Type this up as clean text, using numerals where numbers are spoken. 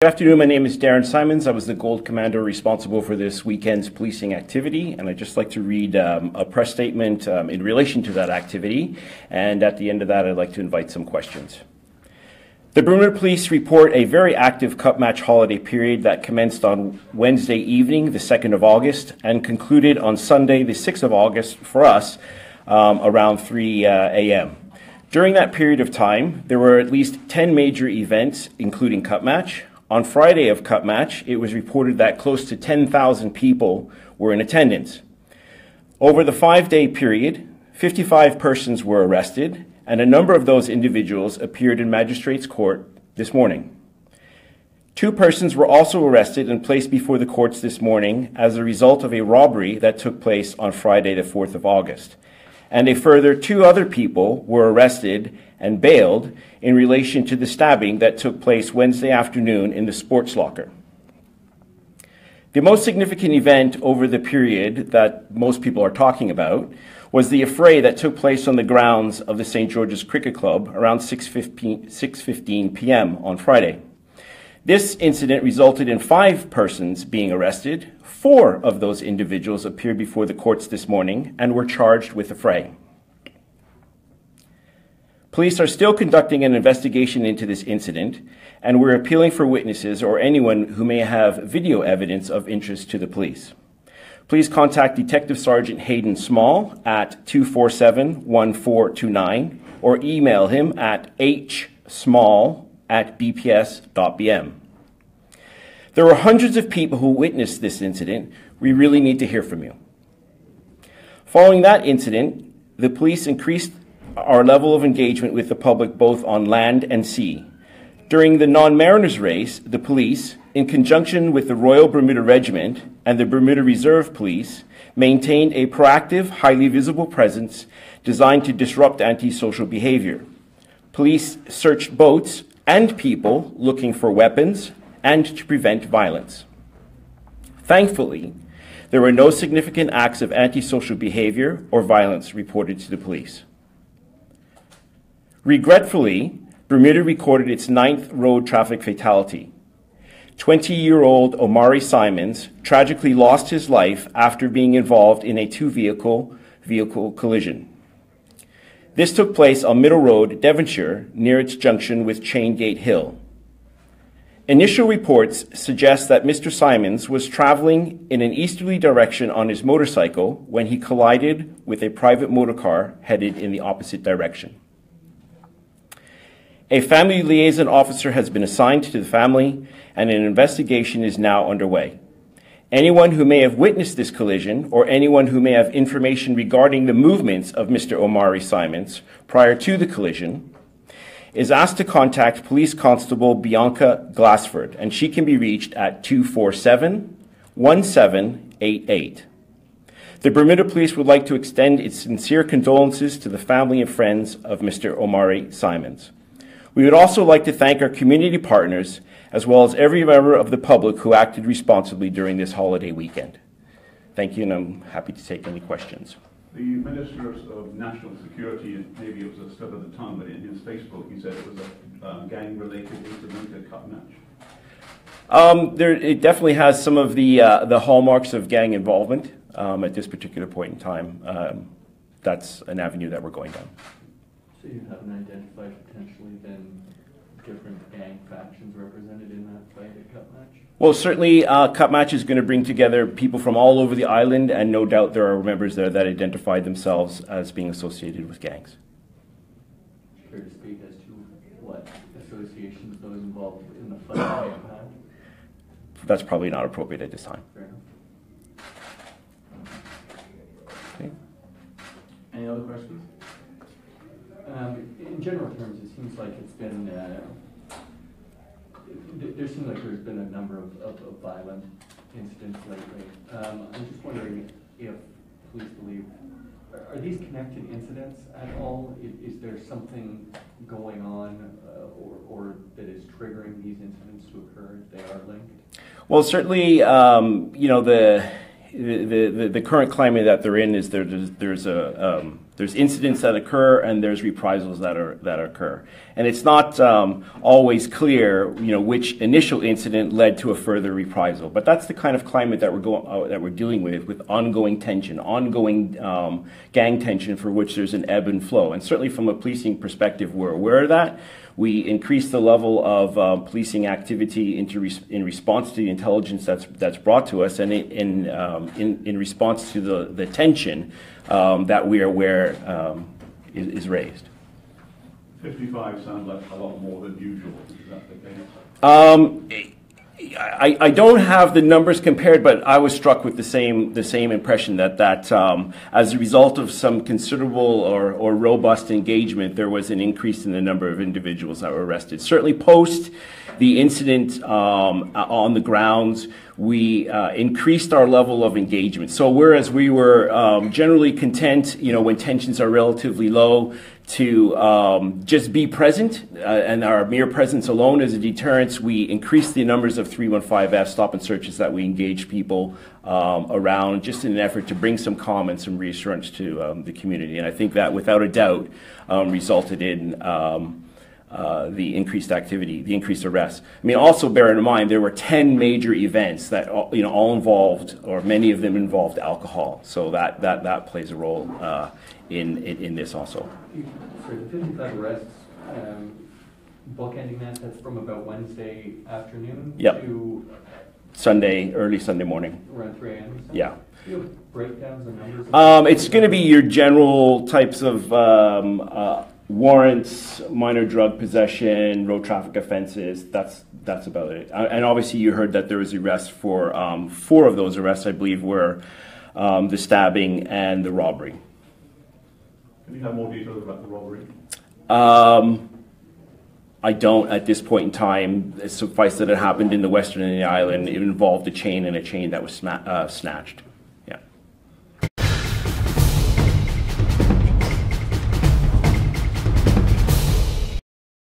Good afternoon, my name is Darrin Simons. I was the Gold Commander responsible for this weekend's policing activity, and I'd just like to read a press statement in relation to that activity, and at the end of that I'd like to invite some questions. The Bermuda Police report a very active cup match holiday period that commenced on Wednesday evening, the 2nd of August, and concluded on Sunday, the 6th of August, for us, around 3 a.m. During that period of time, there were at least 10 major events, including cup match. On Friday of Cup Match, it was reported that close to 10,000 people were in attendance. Over the 5-day period, 55 persons were arrested, and a number of those individuals appeared in Magistrates Court this morning. 2 persons were also arrested and placed before the courts this morning as a result of a robbery that took place on Friday, the 4th of August. And a further 2 other people were arrested and bailed in relation to the stabbing that took place Wednesday afternoon in the sports locker. The most significant event over the period that most people are talking about was the affray that took place on the grounds of the St. George's Cricket Club around 6:15 p.m. on Friday. This incident resulted in 5 persons being arrested. 4 of those individuals appeared before the courts this morning and were charged with the fray. Police are still conducting an investigation into this incident, and we're appealing for witnesses or anyone who may have video evidence of interest to the police. Please contact Detective Sergeant Hayden Small at 247-1429 or email him at hsmall@bps.bm. There were hundreds of people who witnessed this incident. We really need to hear from you. Following that incident, the police increased our level of engagement with the public both on land and sea. During the non-mariners race, the police, in conjunction with the Royal Bermuda Regiment and the Bermuda Reserve Police, maintained a proactive, highly visible presence designed to disrupt antisocial behavior. Police searched boats and people looking for weapons and to prevent violence. Thankfully, there were no significant acts of antisocial behavior or violence reported to the police. Regretfully, Bermuda recorded its 9th road traffic fatality. 20-year-old Omari Simons tragically lost his life after being involved in a 2-vehicle collision. This took place on Middle Road, Devonshire, near its junction with Chaingate Hill. Initial reports suggest that Mr. Simons was traveling in an easterly direction on his motorcycle when he collided with a private motorcar headed in the opposite direction. A family liaison officer has been assigned to the family, and an investigation is now underway. Anyone who may have witnessed this collision, or anyone who may have information regarding the movements of Mr. Omari Simons prior to the collision, is asked to contact Police Constable Bianca Glassford, and she can be reached at 247-1788. The Bermuda Police would like to extend its sincere condolences to the family and friends of Mr. Omari Simons. We would also like to thank our community partners, as well as every member of the public who acted responsibly during this holiday weekend. Thank you, and I'm happy to take any questions. The Minister of National Security, maybe it was a slip of the tongue, but in his Facebook he said it was a gang-related incident, a cup match. It definitely has some of the hallmarks of gang involvement at this particular point in time. That's an avenue that we're going down. So you haven't identified potentially then different gang factions represented in that fight at Cup Match? Well, certainly Cup Match is going to bring together people from all over the island, and no doubt there are members there that identified themselves as being associated with gangs. Care to speak as to what associations those involved in the fight may have had? That's probably not appropriate at this time. Fair enough. Okay. Any other questions? In general terms, it seems like it's been, there seems like there's been a number of violent incidents lately. I'm just wondering if police believe, are these connected incidents at all? Is there something going on or that is triggering these incidents to occur if they are linked? Well, certainly, you know, the current climate that they're in is there's There's incidents that occur, and there's reprisals that occur, and it's not always clear, which initial incident led to a further reprisal. But that's the kind of climate that we're dealing with ongoing tension, ongoing gang tension, for which there's an ebb and flow. And certainly, from a policing perspective, we're aware of that. We increase the level of policing activity in response to the intelligence that's brought to us, and in response to the tension that we are aware is raised. 55 sounds like a lot more than usual. Is that the case? I don't have the numbers compared, but I was struck with the same impression that as a result of some considerable or robust engagement, there was an increase in the number of individuals that were arrested. Certainly post the incident on the grounds, we increased our level of engagement. So whereas we were generally content, when tensions are relatively low, to just be present, and our mere presence alone is a deterrence, we increased the numbers of 315F stop and searches that we engage people around, just in an effort to bring some calm and some reassurance to the community. And I think that, without a doubt, resulted in the increased activity, the increased arrests. I mean, also bear in mind, there were 10 major events that all involved, or many of them involved, alcohol. So that plays a role in this also. So the 55 arrests, bookending that's from about Wednesday afternoon to Sunday, early Sunday morning. Around 3 a.m. Yeah. Do you have breakdowns and numbers? It's going to be your general types of warrants, minor drug possession, road traffic offenses. That's about it. And obviously, you heard that there was arrest for 4 of those arrests, I believe, were the stabbing and the robbery. Can you have more details about the robbery? I don't at this point in time. Suffice that it happened in the western end of the island. It involved a chain, and a chain that was snatched.